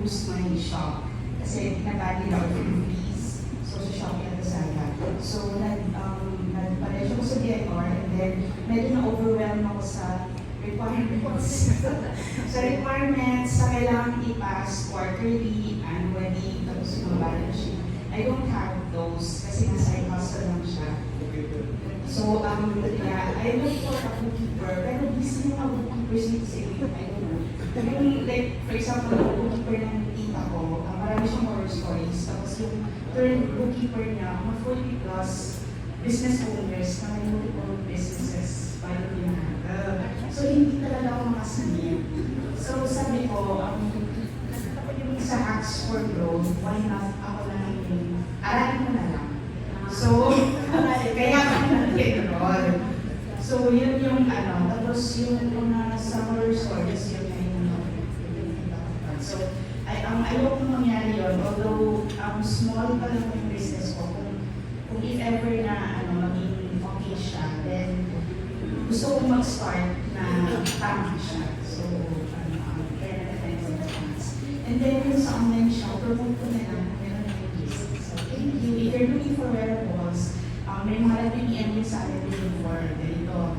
boost my shop. Kasi tinatali ako yung fees. So, sa Shopee at Lazada. So, nagparejo ko sa DNR and then medyo na-overwhelm ako sa requirements. Sa requirements, sa kailangan i-pass quarterly, annually, tapos yung balance sheet. I don't have those kasi nasa hustle lang siya. So, yeah, I look for a bookkeeper, pero busy yung mga bookkeepers dito sa inyo. I don't know. Yung, like, for example, yung bookkeeper ng tita ko, marami siyang horror stories. Tapos yung third bookkeeper niya, mga 40 plus business owners na may multiple businesses pa yung pinahal. So, hindi talaga ako makasingin. So, sabi ko, yung sa Hacks for Growth, why not ako lang yung aralin mo na lang. So, kaya ako nag-enroll. So, yun yung ano. Tapos yung mga summer stories, yun yung so, ang ayaw kong mangyari yun, although small pa lang yung business ko, kung if ever na maging okay siya, then gusto kong mag-start na tama siya. So, kaya na-defense and defense. And then yung sa online shop, promote ko na lang, meron na yung business. So, if you're looking for wearables, may mga nag-PM din sa akin before, ganito,